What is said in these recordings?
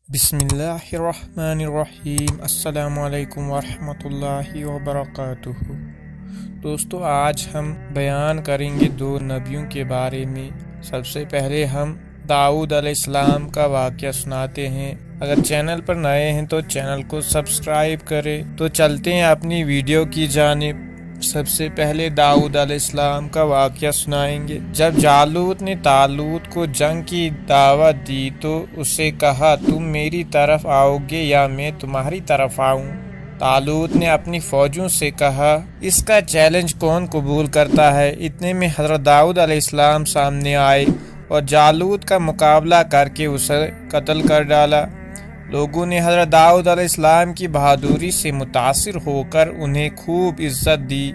بسم اللہ الرحمن الرحیم۔ السلام علیکم ورحمۃ اللہ وبرکاتہ۔ دوستو، آج ہم بیان کریں گے دو نبیوں کے بارے میں۔ سب سے پہلے ہم داؤد علیہ السلام کا واقعہ سناتے ہیں۔ اگر چینل پر نئے ہیں تو چینل کو سبسکرائب کریں۔ تو چلتے ہیں اپنی ویڈیو کی جانب۔ سب سے پہلے داؤد علیہ السلام کا واقعہ سنائیں گے۔ جب جالوت نے طالوت کو جنگ کی دعوت دی تو اسے کہا، تم میری طرف آؤ گے یا میں تمہاری طرف آؤں؟ طالوت نے اپنی فوجوں سے کہا، اس کا چیلنج کون قبول کرتا ہے؟ اتنے میں حضرت داؤد علیہ السلام سامنے آئے اور جالوت کا مقابلہ کر کے اسے قتل کر ڈالا۔ لوگوں نے حضرت داؤد علیہ السلام کی بہادری سے متاثر ہو کر انہیں خوب عزت دی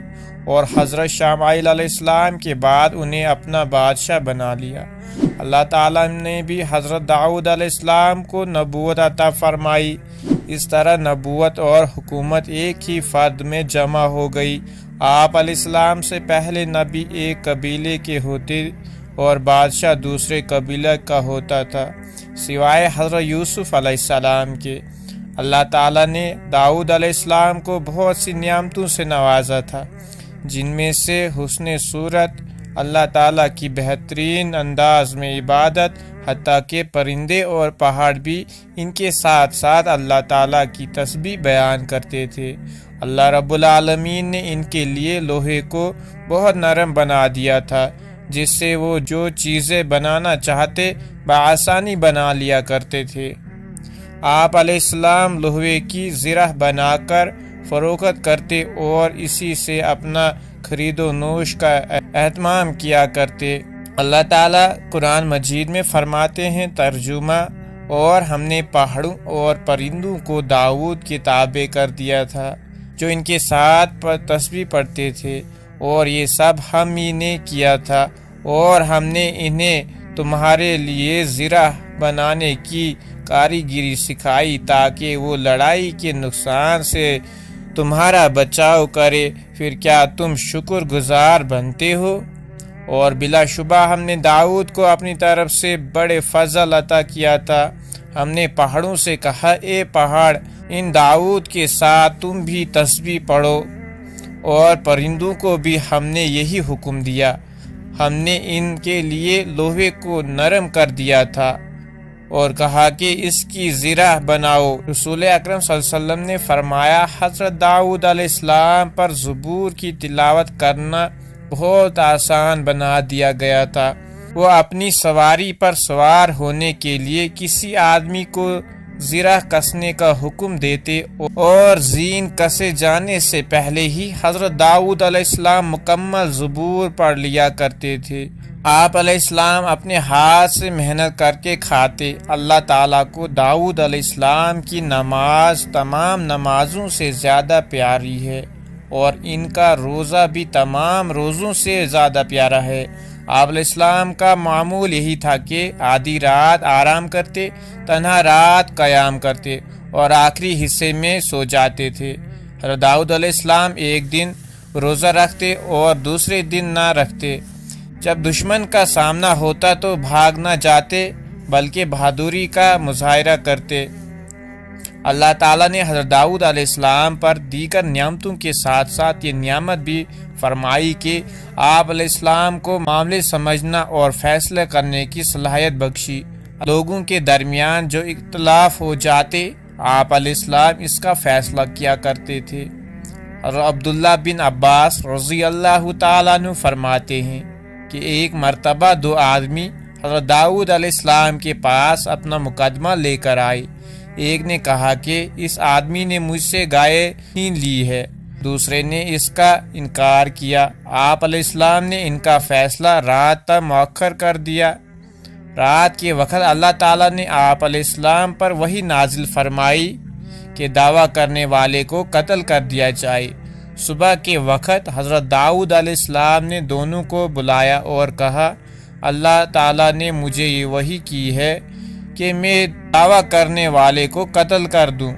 اور حضرت شمعیل علیہ السلام کے بعد انہیں اپنا بادشاہ بنا لیا۔ اللہ تعالیٰ نے بھی حضرت داؤد علیہ السلام کو نبوت عطا فرمائی۔ اس طرح نبوت اور حکومت ایک ہی فرد میں جمع ہو گئی۔ آپ علیہ السلام سے پہلے نبی ایک قبیلے کے ہوتے اور بادشاہ دوسرے قبیلے کا ہوتا تھا، سوائے حضرت یوسف علیہ السلام کے۔ اللہ تعالیٰ نے داؤد علیہ السلام کو بہت سی نعمتوں سے نوازا تھا، جن میں سے حسن صورت، اللہ تعالیٰ کی بہترین انداز میں عبادت، حتیٰ کہ پرندے اور پہاڑ بھی ان کے ساتھ ساتھ اللہ تعالیٰ کی تسبیح بیان کرتے تھے۔ اللہ رب العالمین نے ان کے لیے لوہے کو بہت نرم بنا دیا تھا، جس سے وہ جو چیزیں بنانا چاہتے بآسانی بنا لیا کرتے تھے۔ آپ علیہ السلام لوہے کی زرہ بنا کر فروخت کرتے اور اسی سے اپنا خرید و نوش کا اہتمام کیا کرتے۔ اللہ تعالیٰ قرآن مجید میں فرماتے ہیں، ترجمہ، اور ہم نے پہاڑوں اور پرندوں کو داؤد کے تابع کر دیا تھا، جو ان کے ساتھ تسبیح پڑھتے تھے، اور یہ سب ہم ہی نے کیا تھا، اور ہم نے انہیں تمہارے لیے زرہ بنانے کی کاریگری سکھائی تاکہ وہ لڑائی کے نقصان سے تمہارا بچاؤ کرے۔ پھر کیا تم شکر گزار بنتے ہو؟ اور بلا شبہ ہم نے داؤد کو اپنی طرف سے بڑے فضل عطا کیا تھا۔ ہم نے پہاڑوں سے کہا، اے پہاڑ، ان داؤد کے ساتھ تم بھی تسبیح پڑھو، اور پرندوں کو بھی ہم نے یہی حکم دیا۔ ہم نے ان کے لیے لوہے کو نرم کر دیا تھا اور کہا کہ اس کی زرہ بناؤ۔ رسول اکرم صلی اللہ علیہ وسلم نے فرمایا، حضرت داؤد علیہ السلام پر زبور کی تلاوت کرنا بہت آسان بنا دیا گیا تھا۔ وہ اپنی سواری پر سوار ہونے کے لیے کسی آدمی کو زرہ کسنے کا حکم دیتے اور زین کسے جانے سے پہلے ہی حضرت داؤد علیہ السلام مکمل زبور پڑھ لیا کرتے تھے۔ آپ علیہ السلام اپنے ہاتھ سے محنت کر کے کھاتے۔ اللہ تعالیٰ کو داؤد علیہ السلام کی نماز تمام نمازوں سے زیادہ پیاری ہے، اور ان کا روزہ بھی تمام روزوں سے زیادہ پیارا ہے۔ آپ علیہ السلام کا معمول یہی تھا کہ آدھی رات آرام کرتے، تنہا رات قیام کرتے، اور آخری حصے میں سو جاتے تھے۔ حضرت داؤد علیہ السلام ایک دن روزہ رکھتے اور دوسرے دن نہ رکھتے۔ جب دشمن کا سامنا ہوتا تو بھاگ نہ جاتے، بلکہ بہادری کا مظاہرہ کرتے۔ اللہ تعالیٰ نے حضرت داؤد علیہ السلام پر دیگر نعمتوں کے ساتھ ساتھ یہ نعمت بھی فرمائی کہ آپ علیہ السلام کو معاملے سمجھنا اور فیصلہ کرنے کی صلاحیت بخشی۔ لوگوں کے درمیان جو اختلاف ہو جاتے، آپ علیہ السلام اس کا فیصلہ کیا کرتے تھے۔ حضرت عبداللہ بن عباس رضی اللہ تعالیٰ عنہ فرماتے ہیں کہ ایک مرتبہ دو آدمی حضرت داؤد علیہ السلام کے پاس اپنا مقدمہ لے کر آئے۔ ایک نے کہا کہ اس آدمی نے مجھ سے گائے چھین لی ہے، دوسرے نے اس کا انکار کیا۔ آپ علیہ السلام نے ان کا فیصلہ رات تک مؤخر کر دیا۔ رات کے وقت اللہ تعالیٰ نے آپ علیہ السلام پر وحی نازل فرمائی کہ دعویٰ کرنے والے کو قتل کر دیا جائے۔ صبح کے وقت حضرت داؤد علیہ السلام نے دونوں کو بلایا اور کہا، اللہ تعالیٰ نے مجھے یہ وحی کی ہے کہ میں دعویٰ کرنے والے کو قتل کر دوں۔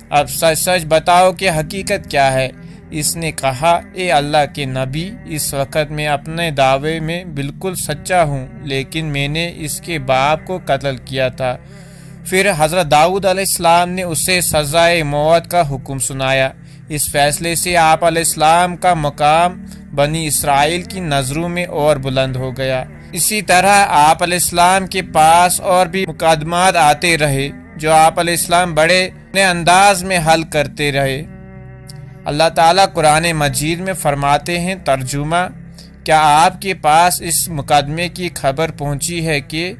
اب سچ سچ بتاؤ کہ حقیقت کیا ہے؟ اس نے کہا، اے اللہ کے نبی، اس وقت میں اپنے دعوے میں بالکل سچا ہوں، لیکن میں نے اس کے باپ کو قتل کیا تھا۔ پھر حضرت داؤد علیہ السلام نے اسے سزائے موت کا حکم سنایا۔ اس فیصلے سے آپ علیہ السلام کا مقام بنی اسرائیل کی نظروں میں اور بلند ہو گیا۔ اسی طرح آپ علیہ السلام کے پاس اور بھی مقدمات آتے رہے جو آپ علیہ السلام بڑے انداز میں حل کرتے رہے۔ اللہ تعالیٰ قرآن مجید میں فرماتے ہیں، ترجمہ: کیا آپ کے پاس اس مقدمے کی خبر پہنچی ہے کہ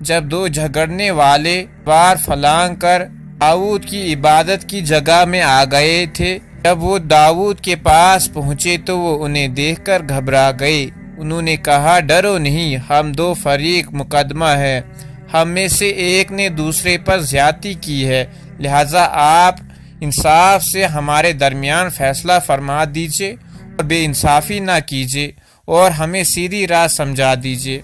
جب دو جھگڑنے والے بار پھلانگ کر داؤد کی عبادت کی جگہ میں آ گئے تھے، جب وہ داؤد کے پاس پہنچے تو وہ انہیں دیکھ کر گھبرا گئے۔ انہوں نے کہا، ڈرو نہیں، ہم دو فریق مقدمہ ہے، ہم میں سے ایک نے دوسرے پر زیادتی کی ہے، لہذا آپ انصاف سے ہمارے درمیان فیصلہ فرما دیجئے اور بے انصافی نہ کیجئے اور ہمیں سیدھی راہ سمجھا دیجئے۔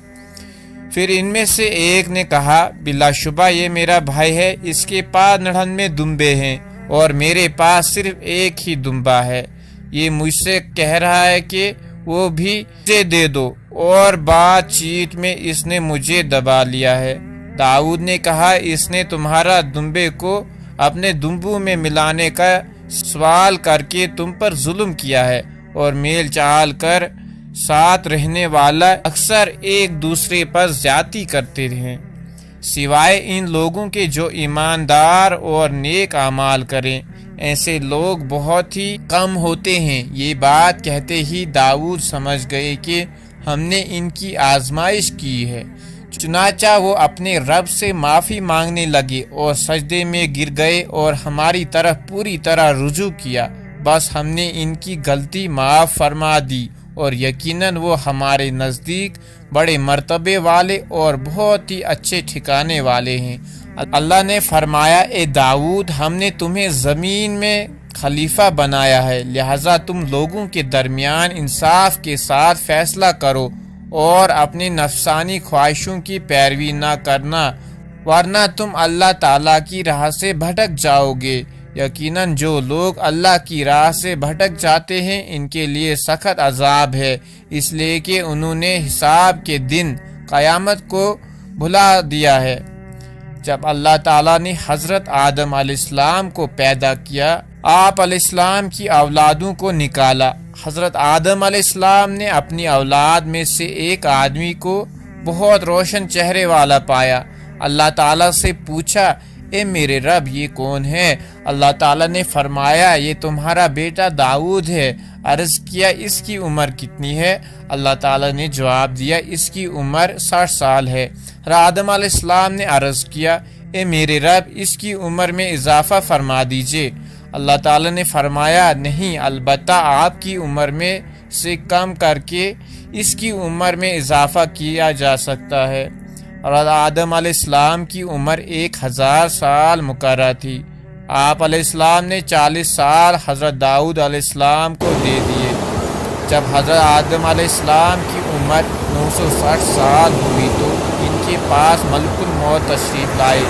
پھر ان میں سے ایک نے کہا، بلا شبہ یہ میرا بھائی ہے، اس کے پاس 99 دمبے ہیں اور میرے پاس صرف ایک ہی دمبا ہے، یہ مجھ سے کہہ رہا ہے کہ وہ بھی مجھے دے دو، اور بات چیت میں اس نے مجھے دبا لیا ہے۔ داؤد نے کہا، اس نے تمہارا دمبے کو اپنے دمبوں میں ملانے کا سوال کر کے تم پر ظلم کیا ہے، اور میل چال کر ساتھ رہنے والا اکثر ایک دوسرے پر زیادتی کرتے ہیں، سوائے ان لوگوں کے جو ایماندار اور نیک اعمال کریں، ایسے لوگ بہت ہی کم ہوتے ہیں۔ یہ بات کہتے ہی داؤد سمجھ گئے کہ ہم نے ان کی آزمائش کی ہے، چنانچہ وہ اپنے رب سے معافی مانگنے لگے اور سجدے میں گر گئے اور ہماری طرف پوری طرح رجوع کیا، بس ہم نے ان کی غلطی معاف فرما دی، اور یقیناً وہ ہمارے نزدیک بڑے مرتبے والے اور بہت ہی اچھے ٹھکانے والے ہیں۔ اللہ نے فرمایا، اے داؤد، ہم نے تمہیں زمین میں خلیفہ بنایا ہے، لہذا تم لوگوں کے درمیان انصاف کے ساتھ فیصلہ کرو اور اپنی نفسانی خواہشوں کی پیروی نہ کرنا، ورنہ تم اللہ تعالیٰ کی راہ سے بھٹک جاؤ گے۔ یقیناً جو لوگ اللہ کی راہ سے بھٹک جاتے ہیں ان کے لیے سخت عذاب ہے، اس لیے کہ انہوں نے حساب کے دن قیامت کو بھلا دیا ہے۔ جب اللہ تعالیٰ نے حضرت آدم علیہ السلام کو پیدا کیا، آپ علیہ السلام کی اولادوں کو نکالا۔ حضرت آدم علیہ السلام نے اپنی اولاد میں سے ایک آدمی کو بہت روشن چہرے والا پایا۔ اللہ تعالیٰ سے پوچھا، اے میرے رب، یہ کون ہے؟ اللہ تعالیٰ نے فرمایا، یہ تمہارا بیٹا داؤد ہے۔ عرض کیا، اس کی عمر کتنی ہے؟ اللہ تعالیٰ نے جواب دیا، اس کی عمر 60 سال ہے۔ آدم علیہ السلام نے عرض کیا، اے میرے رب، اس کی عمر میں اضافہ فرما دیجئے۔ اللہ تعالیٰ نے فرمایا، نہیں، البتہ آپ کی عمر میں سے کم کر کے اس کی عمر میں اضافہ کیا جا سکتا ہے۔ اور آدم علیہ السلام کی عمر 1000 سال مقرر تھی۔ آپ علیہ السلام نے 40 سال حضرت داؤد علیہ السلام کو دے دیے۔ جب حضرت آدم علیہ السلام کی عمر 960 سال ہوئی تو ان کے پاس ملک الموت تشریف لائے۔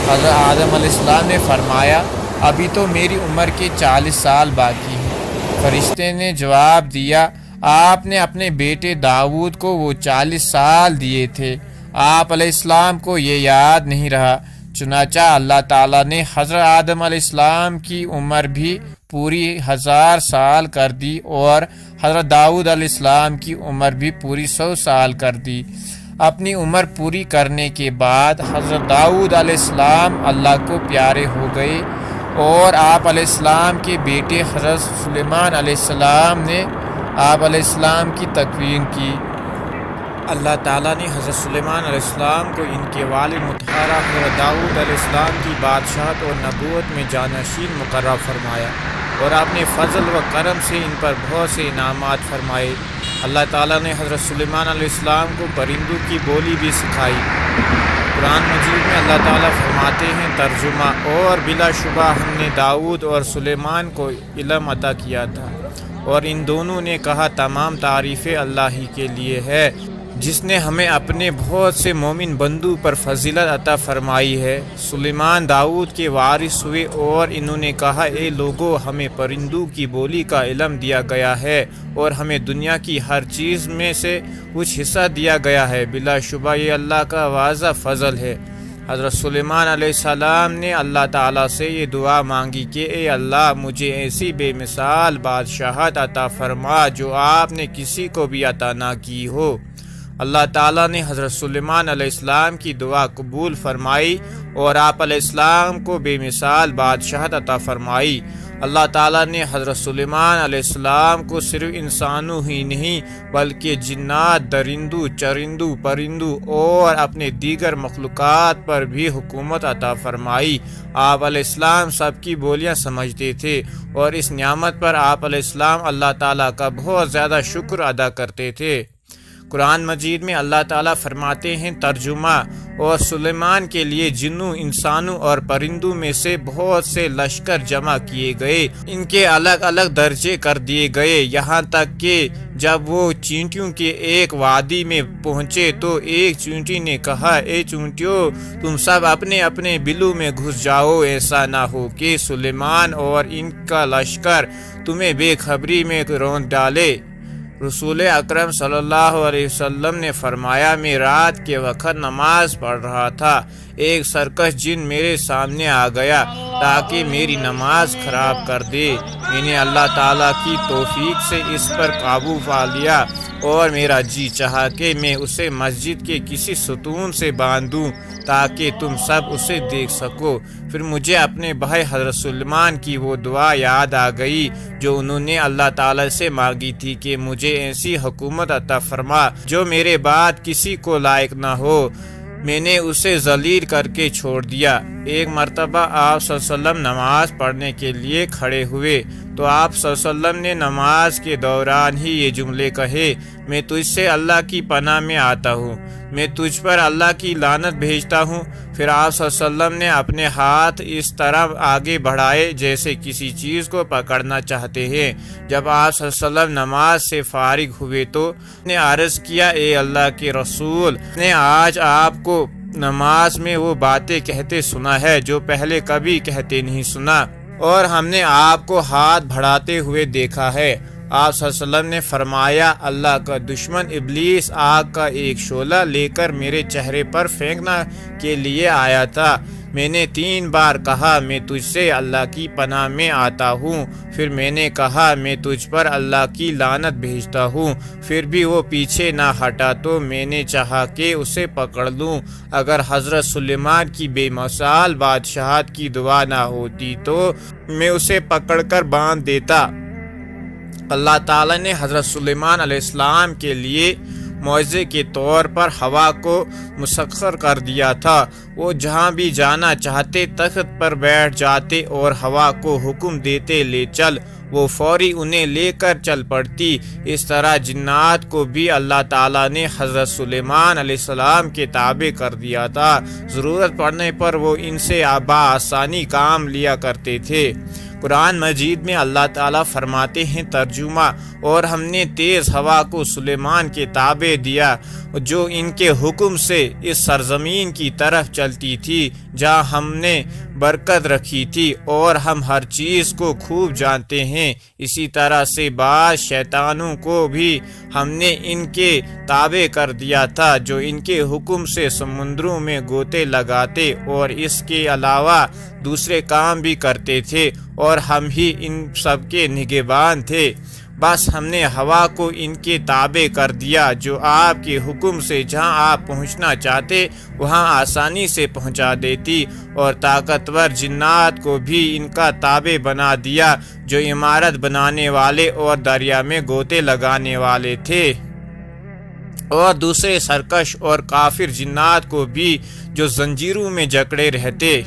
حضرت آدم علیہ السلام نے فرمایا، ابھی تو میری عمر کے 40 سال باقی ہیں۔ فرشتے نے جواب دیا، آپ نے اپنے بیٹے داؤد کو وہ 40 سال دیے تھے، آپ علیہ السلام کو یہ یاد نہیں رہا۔ چنانچہ اللہ تعالیٰ نے حضرت آدم علیہ السلام کی عمر بھی پوری 1000 سال کر دی اور حضرت داؤد علیہ السلام کی عمر بھی پوری 100 سال کر دی۔ اپنی عمر پوری کرنے کے بعد حضرت داؤد علیہ السلام اللہ کو پیارے ہو گئے، اور آپ علیہ السلام کے بیٹے حضرت سلیمان علیہ السلام نے آپ علیہ السلام کی تکوین کی۔ اللہ تعالیٰ نے حضرت سلیمان علیہ السلام کو ان کے والد مطہرہ حضرت داؤد علیہ السلام کی بادشاہت اور نبوت میں جانشین مقرر فرمایا، اور اپنے فضل و کرم سے ان پر بہت سے انعامات فرمائے۔ اللہ تعالیٰ نے حضرت سلیمان علیہ السلام کو پرندوں کی بولی بھی سکھائی۔ قرآن مجید میں اللہ تعالیٰ فرماتے ہیں، ترجمہ: اور بلا شبہ ہم نے داؤد اور سلیمان کو علم عطا کیا تھا، اور ان دونوں نے کہا، تمام تعریفیں اللہ ہی کے لیے ہے جس نے ہمیں اپنے بہت سے مومن بندوں پر فضیلت عطا فرمائی ہے۔ سلیمان داؤد کے وارث ہوئے اور انہوں نے کہا، اے لوگو، ہمیں پرندوں کی بولی کا علم دیا گیا ہے اور ہمیں دنیا کی ہر چیز میں سے کچھ حصہ دیا گیا ہے، بلا شبہ یہ اللہ کا واضح فضل ہے۔ حضرت سلیمان علیہ السلام نے اللہ تعالیٰ سے یہ دعا مانگی کہ اے اللہ مجھے ایسی بے مثال بادشاہت عطا فرما جو آپ نے کسی کو بھی عطا نہ کی ہو۔ اللہ تعالیٰ نے حضرت سلیمان علیہ السلام کی دعا قبول فرمائی اور آپ علیہ السلام کو بے مثال بادشاہت عطا فرمائی۔ اللہ تعالیٰ نے حضرت سلیمان علیہ السلام کو صرف انسانوں ہی نہیں بلکہ جنات، درندوں، چرندوں، پرندوں اور اپنے دیگر مخلوقات پر بھی حکومت عطا فرمائی۔ آپ علیہ السلام سب کی بولیاں سمجھتے تھے اور اس نعمت پر آپ علیہ السلام اللہ تعالیٰ کا بہت زیادہ شکر ادا کرتے تھے۔ قرآن مجید میں اللہ تعالیٰ فرماتے ہیں ترجمہ، اور سلیمان کے لیے جنوں، انسانوں اور پرندوں میں سے بہت سے لشکر جمع کیے گئے، ان کے الگ الگ درجے کر دیے گئے، یہاں تک کہ جب وہ چیونٹیوں کے ایک وادی میں پہنچے تو ایک چیونٹی نے کہا اے چیونٹیوں تم سب اپنے اپنے بلوں میں گھس جاؤ، ایسا نہ ہو کہ سلیمان اور ان کا لشکر تمہیں بے خبری میں رونق ڈالے۔ رسول اکرم صلی اللہ علیہ وسلم نے فرمایا میں رات کے وقت نماز پڑھ رہا تھا، ایک سرکش جن میرے سامنے آ گیا تاکہ میری نماز خراب کر دے۔ میں نے اللہ تعالیٰ کی توفیق سے اس پر قابو پا لیا اور میرا جی چاہا کہ میں اسے مسجد کے کسی ستون سے باندھوں تاکہ تم سب اسے دیکھ سکو۔ پھر مجھے اپنے بھائی حضرت سلیمان کی وہ دعا یاد آ گئی جو انہوں نے اللہ تعالیٰ سے مانگی تھی کہ مجھے ایسی حکومت عطا فرما جو میرے بعد کسی کو لائق نہ ہو۔ میں نے اسے ذلیل کر کے چھوڑ دیا۔ ایک مرتبہ آپ صلی اللہ علیہ وسلم نماز پڑھنے کے لیے کھڑے ہوئے تو آپ صلی اللہ علیہ وسلم نے نماز کے دوران ہی یہ جملے کہے، میں تجھ سے اللہ کی پناہ میں آتا ہوں، میں تجھ پر اللہ کی لعنت بھیجتا ہوں۔ پھر آپ صلی اللہ علیہ وسلم نے اپنے ہاتھ اس طرح آگے بڑھائے جیسے کسی چیز کو پکڑنا چاہتے ہیں۔ جب آپ صلی اللہ علیہ وسلم نماز سے فارغ ہوئے تو نے عرض کیا اے اللہ کے رسول، نے آج آپ کو نماز میں وہ باتیں کہتے سنا ہے جو پہلے کبھی کہتے نہیں سنا، اور ہم نے آپ کو ہاتھ بڑھاتے ہوئے دیکھا ہے۔ آپ صلی اللہ علیہ وسلم نے فرمایا اللہ کا دشمن ابلیس آگ کا ایک شعلہ لے کر میرے چہرے پر پھینکنے کے لیے آیا تھا، میں نے 3 بار کہا میں تجھ سے اللہ کی پناہ میں آتا ہوں، پھر میں نے کہا میں تجھ پر اللہ کی لعنت بھیجتا ہوں، پھر بھی وہ پیچھے نہ ہٹا تو میں نے چاہا کہ اسے پکڑ لوں۔ اگر حضرت سلیمان کی بے مثال بادشاہت کی دعا نہ ہوتی تو میں اسے پکڑ کر باندھ دیتا۔ اللہ تعالیٰ نے حضرت سلیمان علیہ السلام کے لیے معجزے کے طور پر ہوا کو مسخر کر دیا تھا، وہ جہاں بھی جانا چاہتے تخت پر بیٹھ جاتے اور ہوا کو حکم دیتے لے چل، وہ فوری انہیں لے کر چل پڑتی۔ اس طرح جنات کو بھی اللہ تعالیٰ نے حضرت سلیمان علیہ السلام کے تابع کر دیا تھا، ضرورت پڑنے پر وہ ان سے بآسانی کام لیا کرتے تھے۔ قرآن مجید میں اللہ تعالیٰ فرماتے ہیں ترجمہ، اور ہم نے تیز ہوا کو سلیمان کے تابع دیا جو ان کے حکم سے اس سرزمین کی طرف چلتی تھی جہاں ہم نے برکت رکھی تھی، اور ہم ہر چیز کو خوب جانتے ہیں۔ اسی طرح سے بعض شیطانوں کو بھی ہم نے ان کے تابع کر دیا تھا جو ان کے حکم سے سمندروں میں گوتے لگاتے اور اس کے علاوہ دوسرے کام بھی کرتے تھے، اور ہم ہی ان سب کے نگہبان تھے۔ بس ہم نے ہوا کو ان کے تابع کر دیا جو آپ کے حکم سے جہاں آپ پہنچنا چاہتے وہاں آسانی سے پہنچا دیتی، اور طاقتور جنات کو بھی ان کا تابع بنا دیا جو عمارت بنانے والے اور دریا میں گوتے لگانے والے تھے، اور دوسرے سرکش اور کافر جنات کو بھی جو زنجیروں میں جکڑے رہتے۔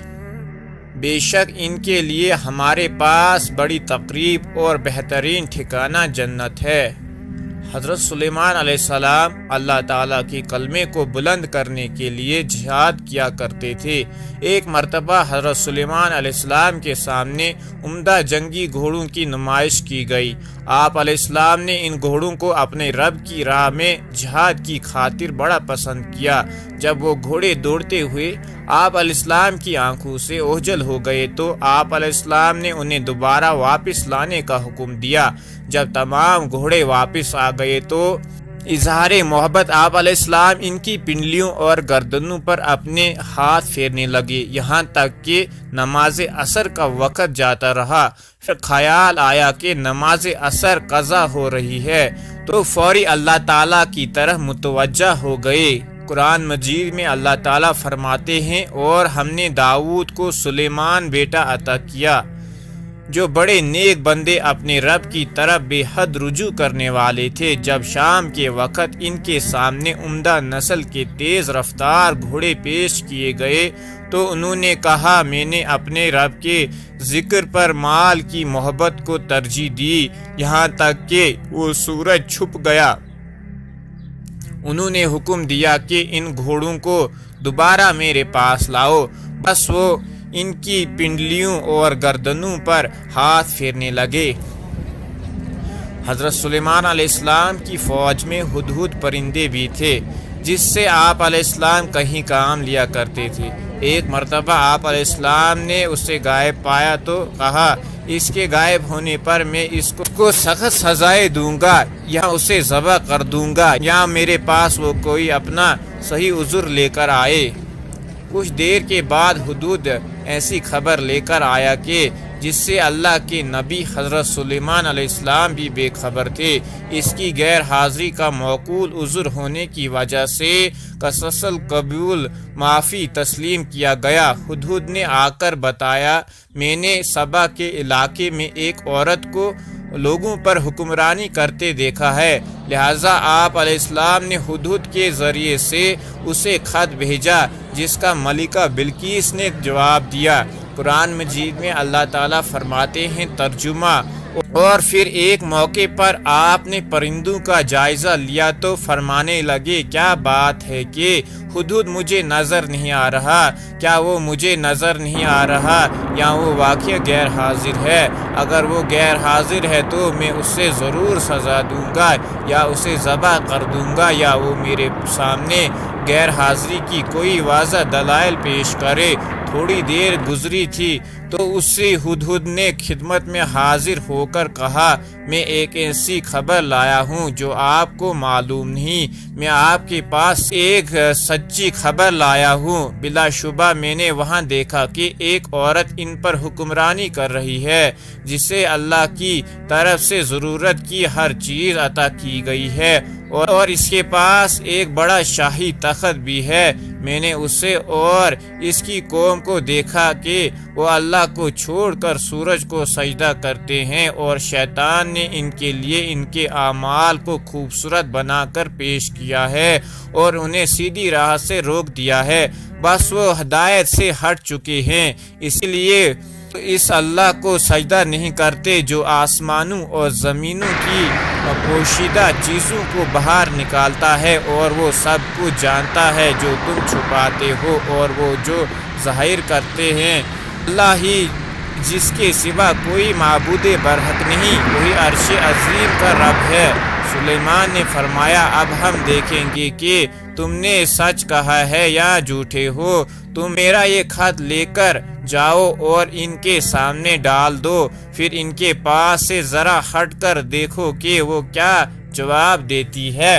بے شک ان کے لیے ہمارے پاس بڑی تقریب اور بہترین ٹھکانہ جنت ہے۔ حضرت سلیمان علیہ السلام اللہ تعالیٰ کے کلمے کو بلند کرنے کے لیے جہاد کیا کرتے تھے۔ ایک مرتبہ حضرت سلیمان علیہ السلام کے سامنے عمدہ جنگی گھوڑوں کی نمائش کی گئی۔ آپ علیہ السلام نے ان گھوڑوں کو اپنے رب کی راہ میں جہاد کی خاطر بڑا پسند کیا۔ جب وہ گھوڑے دوڑتے ہوئے آپ علیہ السلام کی آنکھوں سے اوجھل ہو گئے تو آپ علیہ السلام نے انہیں دوبارہ واپس لانے کا حکم دیا۔ جب تمام گھوڑے واپس آ گئے تو اظہار محبت آپ علیہ السلام ان کی پنڈلیوں اور گردنوں پر اپنے ہاتھ پھیرنے لگے، یہاں تک کہ نماز عصر کا وقت جاتا رہا۔ پھر خیال آیا کہ نماز عصر قضا ہو رہی ہے تو فوری اللہ تعالیٰ کی طرف متوجہ ہو گئے۔ قرآن مجید میں اللہ تعالیٰ فرماتے ہیں، اور ہم نے داؤد کو سلیمان بیٹا عطا کیا جو بڑے نیک بندے اپنے رب کی طرف بے حد رجوع کرنے والے تھے۔ جب شام کے وقت ان کے سامنے عمدہ نسل کے تیز رفتار گھوڑے پیش کیے گئے تو انہوں نے کہا، میں نے اپنے رب کے ذکر پر مال کی محبت کو ترجیح دی، یہاں تک کہ وہ سورج چھپ گیا۔ انہوں نے حکم دیا کہ ان گھوڑوں کو دوبارہ میرے پاس لاؤ، بس وہ ان کی پنڈلیوں اور گردنوں پر ہاتھ پھیرنے لگے۔ حضرت سلیمان علیہ السلام کی فوج میں ہدہد پرندے بھی تھے جس سے آپ علیہ السلام کہیں کام لیا کرتے تھے۔ ایک مرتبہ آپ علیہ السلام نے اسے غائب پایا تو کہا، اس کے غائب ہونے پر میں اس کو سخت سزائیں دوں گا، یا اسے ذبح کر دوں گا، یا میرے پاس وہ کوئی اپنا صحیح عذر لے کر آئے۔ کچھ دیر کے بعد ہدہد ایسی خبر لے کر آیا کہ جس سے اللہ کے نبی حضرت سلیمان علیہ السلام بھی بے خبر تھے۔ اس کی غیر حاضری کا معقول عذر ہونے کی وجہ سے قصص القبول معافی تسلیم کیا گیا۔ ہدہد نے آ کر بتایا، میں نے سبا کے علاقے میں ایک عورت کو لوگوں پر حکمرانی کرتے دیکھا ہے، لہٰذا آپ علیہ السلام نے ہدہد کے ذریعے سے اسے خط بھیجا جس کا ملکہ بلقیس نے جواب دیا۔ قرآن مجید میں اللہ تعالیٰ فرماتے ہیں، ترجمہ، اور پھر ایک موقع پر آپ نے پرندوں کا جائزہ لیا تو فرمانے لگے، کیا بات ہے کہ ہدہد مجھے نظر نہیں آ رہا؟ کیا وہ مجھے نظر نہیں آ رہا یا وہ واقعہ غیر حاضر ہے؟ اگر وہ غیر حاضر ہے تو میں اس سے ضرور سزا دوں گا، یا اسے ذبح کر دوں گا، یا وہ میرے سامنے غیر حاضری کی کوئی واضح دلائل پیش کرے۔ تھوڑی دیر گزری تھی تو اس سے ہدہد نے خدمت میں حاضر ہو کر کہا، میں ایک ایسی خبر لایا ہوں جو آپ کو معلوم نہیں، میں آپ کے پاس ایک سچی خبر لایا ہوں۔ بلا شبہ میں نے وہاں دیکھا کہ ایک عورت ان پر حکمرانی کر رہی ہے جسے اللہ کی طرف سے ضرورت کی ہر چیز عطا کی گئی ہے، اور اس کے پاس ایک بڑا شاہی تخت بھی ہے۔ میں نے اسے اور اس کی قوم کو دیکھا کہ وہ اللہ کو چھوڑ کر سورج کو سجدہ کرتے ہیں، اور شیطان نے ان کے لیے ان کے اعمال کو خوبصورت بنا کر پیش کیا ہے اور انہیں سیدھی راہ سے روک دیا ہے، بس وہ ہدایت سے ہٹ چکے ہیں، اس لیے اس اللہ کو سجدہ نہیں کرتے جو آسمانوں اور زمینوں کی پوشیدہ چیزوں کو باہر نکالتا ہے، اور وہ سب کچھ جانتا ہے جو تم چھپاتے ہو اور وہ جو ظاہر کرتے ہیں۔ اللہ ہی جس کے سوا کوئی معبود برحق نہیں، وہی عرش عظیم کا رب ہے۔ سلیمان نے فرمایا، اب ہم دیکھیں گے کہ تم نے سچ کہا ہے یا جھوٹے ہو۔ تم میرا یہ خط لے کر جاؤ اور ان کے سامنے ڈال دو، پھر ان کے پاس سے ذرا ہٹ کر دیکھو کہ وہ کیا جواب دیتی ہے۔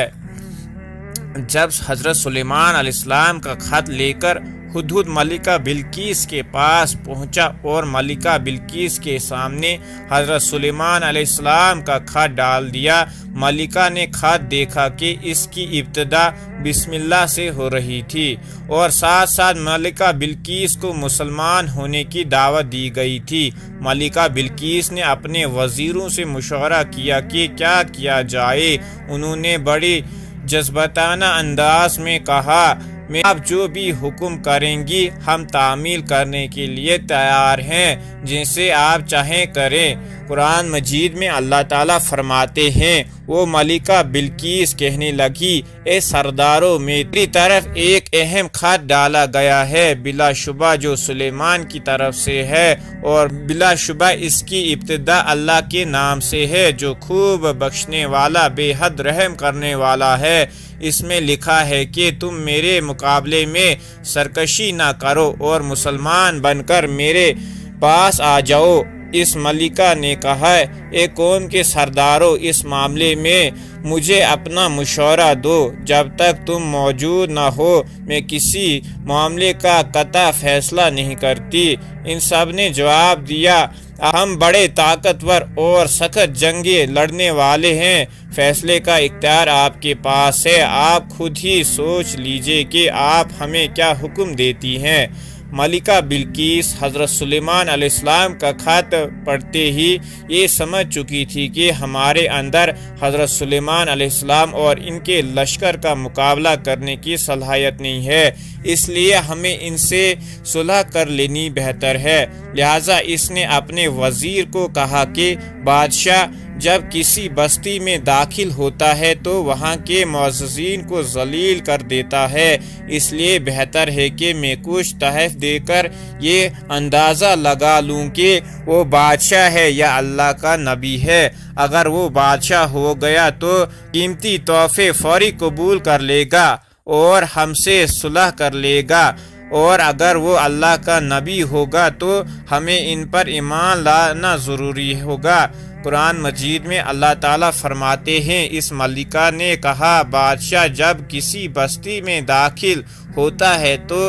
جب حضرت سلیمان علیہ السلام کا خط لے کر ہدہد ملکہ بلقیس کے پاس پہنچا اور ملکہ بلقیس کے سامنے حضرت سلیمان علیہ السلام کا خط ڈال دیا، ملکہ نے خط دیکھا کہ اس کی ابتدا بسم اللہ سے ہو رہی تھی، اور ساتھ ساتھ ملکہ بلقیس کو مسلمان ہونے کی دعوت دی گئی تھی۔ ملکہ بلقیس نے اپنے وزیروں سے مشورہ کیا کہ کیا کیا جائے۔ انہوں نے بڑی جذباتانہ انداز میں کہا، میں آپ جو بھی حکم کریں گی ہم تعمیل کرنے کے لیے تیار ہیں، جسے آپ چاہیں کریں۔ قرآن مجید میں اللہ تعالیٰ فرماتے ہیں، وہ ملکہ بلقیس کہنے لگی، اے سرداروں، میری طرف ایک اہم خط ڈالا گیا ہے، بلا شبہ جو سلیمان کی طرف سے ہے، اور بلا شبہ اس کی ابتدا اللہ کے نام سے ہے جو خوب بخشنے والا بے حد رحم کرنے والا ہے۔ اس میں لکھا ہے کہ تم میرے مقابلے میں سرکشی نہ کرو اور مسلمان بن کر میرے پاس آ جاؤ، اس ملکہ نے کہا، اے قوم کے سرداروں، اس معاملے میں مجھے اپنا مشورہ دو۔ جب تک تم موجود نہ ہو میں کسی معاملے کا قطع فیصلہ نہیں کرتی۔ ان سب نے جواب دیا، ہم بڑے طاقتور اور سخت جنگیں لڑنے والے ہیں، فیصلے کا اختیار آپ کے پاس ہے، آپ خود ہی سوچ لیجئے کہ آپ ہمیں کیا حکم دیتی ہیں۔ ملکہ بلقیس حضرت سلیمان علیہ السلام کا خط پڑھتے ہی یہ سمجھ چکی تھی کہ ہمارے اندر حضرت سلیمان علیہ السلام اور ان کے لشکر کا مقابلہ کرنے کی صلاحیت نہیں ہے، اس لیے ہمیں ان سے صلح کر لینی بہتر ہے۔ لہٰذا اس نے اپنے وزیر کو کہا کہ بادشاہ جب کسی بستی میں داخل ہوتا ہے تو وہاں کے معززین کو ذلیل کر دیتا ہے، اس لیے بہتر ہے کہ میں کچھ تحائف دے کر یہ اندازہ لگا لوں کہ وہ بادشاہ ہے یا اللہ کا نبی ہے۔ اگر وہ بادشاہ ہو گیا تو قیمتی تحفے فوری قبول کر لے گا اور ہم سے صلح کر لے گا، اور اگر وہ اللہ کا نبی ہوگا تو ہمیں ان پر ایمان لانا ضروری ہوگا۔ قرآن مجید میں اللہ تعالیٰ فرماتے ہیں، اس ملکہ نے کہا، بادشاہ جب کسی بستی میں داخل ہوتا ہے تو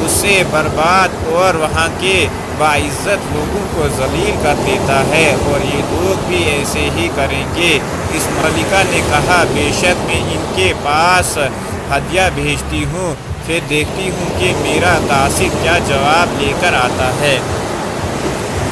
اسے برباد اور وہاں کے باعزت لوگوں کو ذلیل کر دیتا ہے، اور یہ لوگ بھی ایسے ہی کریں گے۔ اس ملکہ نے کہا، بے شک میں ان کے پاس ہدیہ بھیجتی ہوں، پھر دیکھتی ہوں کہ میرا قاصد کیا جواب لے کر آتا ہے۔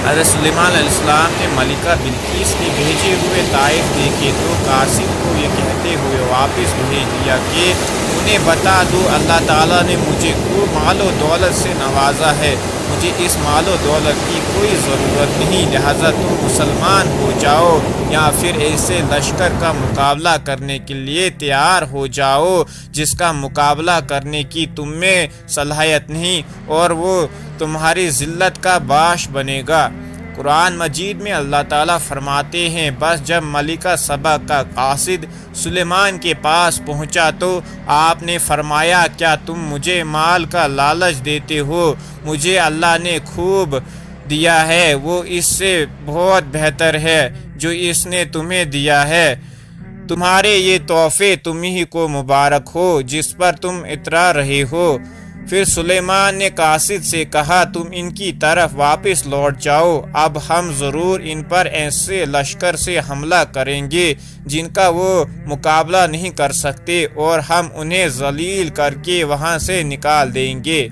حضرت سلیمان علیہ السلام نے ملکہ بلقیس کے بھیجے ہوئے تحائف دیکھے تو قاصد کو یہ کہتے ہوئے واپس بھیج دیا کہ انہیں بتا دو، اللہ تعالیٰ نے مجھے خوب مال و دولت سے نوازا ہے، مجھے اس مال و دولت کی کوئی ضرورت نہیں، لہٰذا تم مسلمان ہو جاؤ یا پھر ایسے لشکر کا مقابلہ کرنے کے لیے تیار ہو جاؤ جس کا مقابلہ کرنے کی تم میں صلاحیت نہیں اور وہ تمہاری ذلت کا باعث بنے گا۔ قرآن مجید میں اللہ تعالیٰ فرماتے ہیں، بس جب ملکہ سبا کا قاصد سلیمان کے پاس پہنچا تو آپ نے فرمایا، کیا تم مجھے مال کا لالچ دیتے ہو؟ مجھے اللہ نے خوب دیا ہے، وہ اس سے بہت بہتر ہے جو اس نے تمہیں دیا ہے، تمہارے یہ تحفے تمہیں کو مبارک ہو جس پر تم اترا رہے ہو۔ پھر سلیمان نے قاصد سے کہا، تم ان کی طرف واپس لوٹ جاؤ، اب ہم ضرور ان پر ایسے لشکر سے حملہ کریں گے جن کا وہ مقابلہ نہیں کر سکتے، اور ہم انہیں ذلیل کر کے وہاں سے نکال دیں گے۔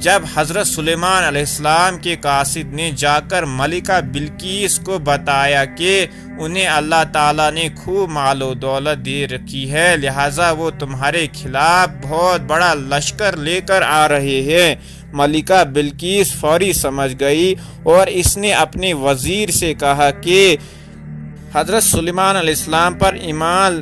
جب حضرت سلیمان علیہ السلام کے قاصد نے جا کر ملکہ بلقیس کو بتایا کہ انہیں اللہ تعالیٰ نے خوب مال و دولت دے رکھی ہے، لہٰذا وہ تمہارے خلاف بہت بڑا لشکر لے کر آ رہے ہیں، ملکہ بلقیس فوری سمجھ گئی اور اس نے اپنے وزیر سے کہا کہ حضرت سلیمان علیہ السلام پر ایمان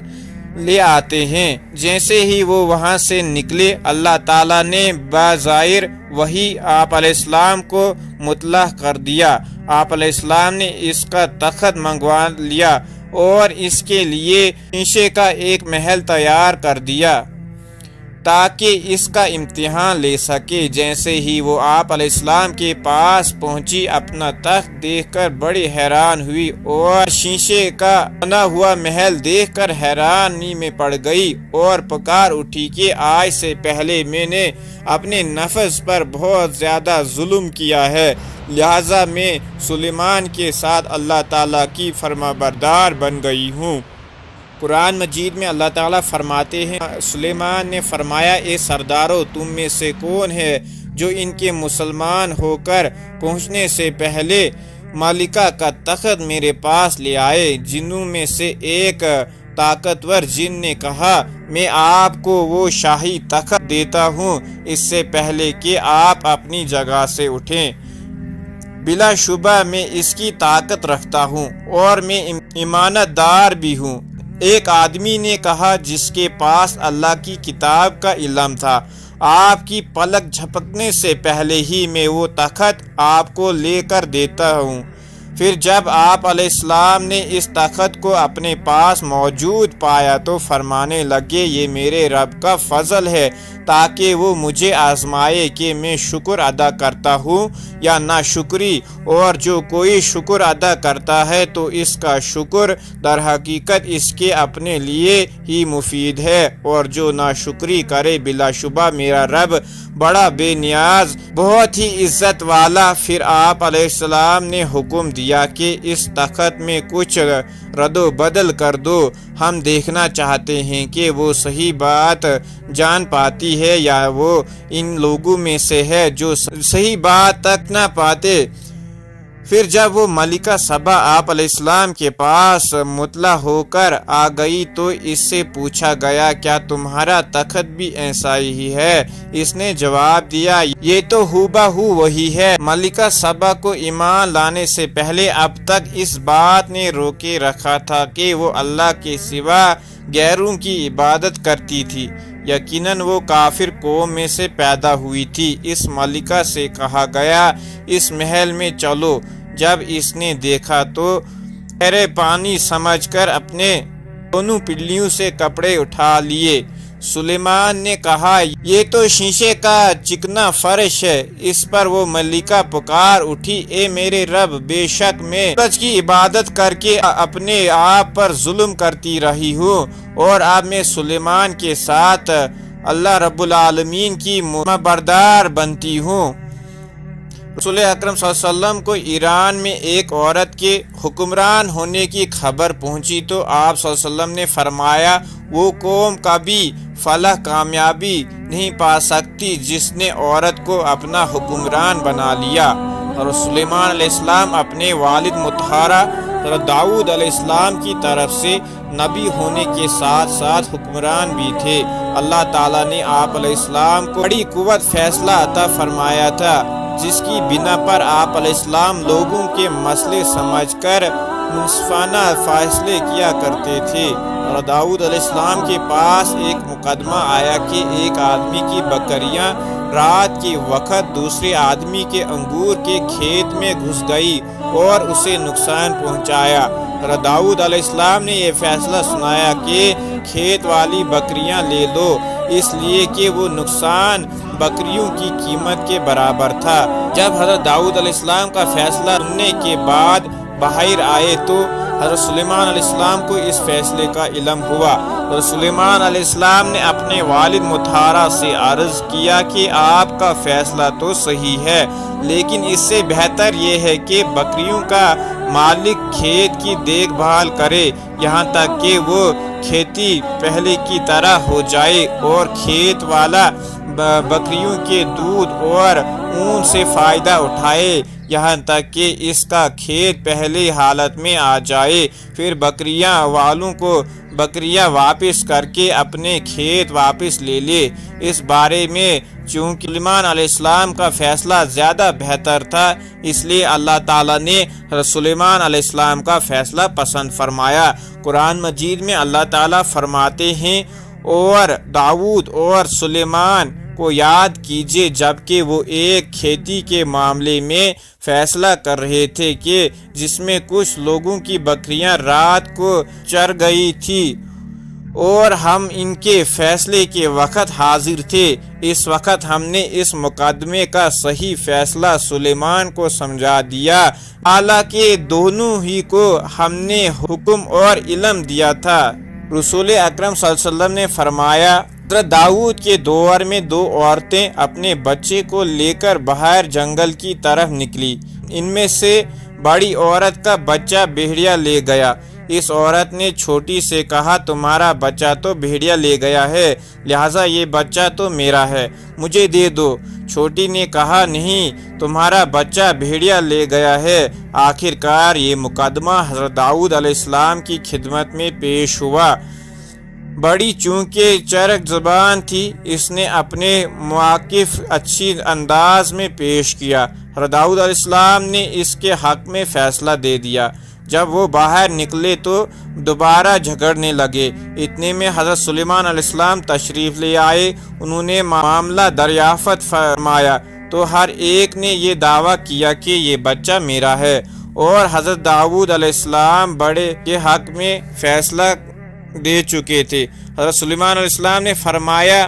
لے آتے ہیں۔ جیسے ہی وہ وہاں سے نکلے، اللہ تعالیٰ نے بظاہر وحی آپ علیہ السلام کو مطلع کر دیا۔ آپ علیہ السلام نے اس کا تخت منگوا لیا اور اس کے لیے شیشے کا ایک محل تیار کر دیا تاکہ اس کا امتحان لے سکے۔ جیسے ہی وہ آپ علیہ السلام کے پاس پہنچی، اپنا تخت دیکھ کر بڑی حیران ہوئی اور شیشے کا بنا ہوا محل دیکھ کر حیرانی میں پڑ گئی اور پکار اٹھی کہ آج سے پہلے میں نے اپنے نفس پر بہت زیادہ ظلم کیا ہے، لہٰذا میں سلیمان کے ساتھ اللہ تعالیٰ کی فرما بردار بن گئی ہوں۔ قرآن مجید میں اللہ تعالیٰ فرماتے ہیں، سلیمان نے فرمایا، اے سردارو، تم میں سے کون ہے جو ان کے مسلمان ہو کر پہنچنے سے پہلے ملکہ کا تخت میرے پاس لے آئے؟ جنوں میں سے ایک طاقتور جن نے کہا، میں آپ کو وہ شاہی تخت دیتا ہوں اس سے پہلے کہ آپ اپنی جگہ سے اٹھیں، بلا شبہ میں اس کی طاقت رکھتا ہوں اور میں امانت دار بھی ہوں۔ ایک آدمی نے کہا جس کے پاس اللہ کی کتاب کا علم تھا، آپ کی پلک جھپکنے سے پہلے ہی میں وہ تخت آپ کو لے کر دیتا ہوں۔ پھر جب آپ علیہ السلام نے اس تخت کو اپنے پاس موجود پایا تو فرمانے لگے، یہ میرے رب کا فضل ہے تاکہ وہ مجھے آزمائے کہ میں شکر ادا کرتا ہوں یا ناشکری، اور جو کوئی شکر ادا کرتا ہے تو اس کا شکر در حقیقت اس کے اپنے لیے ہی مفید ہے، اور جو ناشکری کرے بلا شبہ میرا رب بڑا بے نیاز، بہت ہی عزت والا۔ پھر آپ علیہ السلام نے حکم دیا کہ اس تخت میں کچھ رد و بدل کر دو، ہم دیکھنا چاہتے ہیں کہ وہ صحیح بات جان پاتی ہے یا وہ ان لوگوں میں سے ہے جو صحیح بات تک نہ پاتے۔ پھر جب وہ ملکہ سبا آپ علیہ السلام کے پاس مطلع ہو کر آ گئی تو اس سے پوچھا گیا کیا تمہارا تخت بھی ایسا ہی ہے؟ اس نے جواب دیا یہ تو ہو وہی ہے۔ ملکہ سبا کو ایمان لانے سے پہلے اب تک اس بات نے روکے رکھا تھا کہ وہ اللہ کے سوا غیروں کی عبادت کرتی تھی۔ یقیناً وہ کافر قوم میں سے پیدا ہوئی تھی۔ اس ملکہ سے کہا گیا اس محل میں چلو۔ جب اس نے دیکھا تو گہرے پانی سمجھ کر اپنے دونوں پلڑیوں سے کپڑے اٹھا لیے۔ سلیمان نے کہا یہ تو شیشے کا چکنا فرش ہے۔ اس پر وہ ملکہ پکار اٹھی اے میرے رب، بے شک میں سورج کی عبادت کر کے اپنے آپ پر ظلم کرتی رہی ہوں، اور اب میں سلیمان کے ساتھ اللہ رب العالمین کی بردار بنتی ہوں۔ رسول اکرم صلی اللہ علیہ وسلم کو ایران میں ایک عورت کے حکمران ہونے کی خبر پہنچی تو آپ صلی اللہ علیہ وسلم نے فرمایا وہ قوم کبھی فلاح کامیابی نہیں پا سکتی جس نے عورت کو اپنا حکمران بنا لیا۔ اور سلیمان علیہ السلام اپنے والد مطہرہ داؤد علیہ السلام کی طرف سے نبی ہونے کے ساتھ ساتھ حکمران بھی تھے۔ اللہ تعالیٰ نے آپ علیہ السلام کو بڑی قوت فیصلہ عطا فرمایا تھا، جس کی بنا پر آپ علیہ السلام لوگوں کے مسئلے سمجھ کر منصفانہ فیصلے کیا کرتے تھے۔ اور داؤد علیہ السلام کے پاس ایک مقدمہ آیا کہ ایک آدمی کی بکریاں رات کے وقت دوسرے آدمی کے انگور کے کھیت میں گھس گئی اور اسے نقصان پہنچایا۔ اور داؤد علیہ السلام نے یہ فیصلہ سنایا کہ کھیت والی بکریاں لے لو، اس لیے کہ وہ نقصان بکریوں کی قیمت کے برابر تھا۔ جب حضرت داؤد علیہ السلام کا فیصلہ سننے کے بعد باہر آئے تو حضرت سلیمان علیہ السلام کو اس فیصلے کا علم ہوا۔ اور سلیمان علیہ السلام نے اپنے والد مطہرہ سے عرض کیا کہ آپ کا فیصلہ تو صحیح ہے، لیکن اس سے بہتر یہ ہے کہ بکریوں کا مالک کھیت کی دیکھ بھال کرے یہاں تک کہ وہ کھیتی پہلے کی طرح ہو جائے، اور کھیت والا بکریوں کے دودھ اور اون سے فائدہ اٹھائے یہاں تک کہ اس کا کھیت پہلے حالت میں آ جائے، پھر بکریاں والوں کو بکریاں واپس کر کے اپنے کھیت واپس لے لے۔ اس بارے میں چونکہ سلیمان علیہ السلام کا فیصلہ زیادہ بہتر تھا، اس لیے اللہ تعالیٰ نے سلیمان علیہ السلام کا فیصلہ پسند فرمایا۔ قرآن مجید میں اللہ تعالیٰ فرماتے ہیں اور داؤد اور سلیمان کو یاد کیجیے جبکہ وہ ایک کھیتی کے معاملے میں فیصلہ کر رہے تھے کہ جس میں کچھ لوگوں کی بکریاں رات کو چر گئی تھی اور ہم ان کے فیصلے کے وقت حاضر تھے۔ اس وقت ہم نے اس مقدمے کا صحیح فیصلہ سلیمان کو سمجھا دیا، حالانکہ دونوں ہی کو ہم نے حکم اور علم دیا تھا۔ رسول اکرم صلی اللہ علیہ وسلم نے فرمایا حضرت داؤد کے دور میں دو عورتیں اپنے بچے کو لے کر باہر جنگل کی طرف نکلی۔ ان میں سے بڑی عورت کا بچہ بھیڑیا لے گیا۔ اس عورت نے چھوٹی سے کہا تمہارا بچہ تو بھیڑیا لے گیا ہے، لہٰذا یہ بچہ تو میرا ہے، مجھے دے دو۔ چھوٹی نے کہا نہیں، تمہارا بچہ بھیڑیا لے گیا ہے۔ آخر کار یہ مقدمہ حضرت داؤد علیہ السلام کی خدمت میں پیش ہوا۔ بڑی چونکہ چرک زبان تھی، اس نے اپنے مواقف اچھی انداز میں پیش کیا۔ حضرت داؤد علیہ السلام نے اس کے حق میں فیصلہ دے دیا۔ جب وہ باہر نکلے تو دوبارہ جھگڑنے لگے۔ اتنے میں حضرت سلیمان علیہ السلام تشریف لے آئے۔ انہوں نے معاملہ دریافت فرمایا تو ہر ایک نے یہ دعویٰ کیا کہ یہ بچہ میرا ہے، اور حضرت داؤد علیہ السلام بڑے کے حق میں فیصلہ دے چکے تھے۔ حضرت سلیمان علیہ السلام نے فرمایا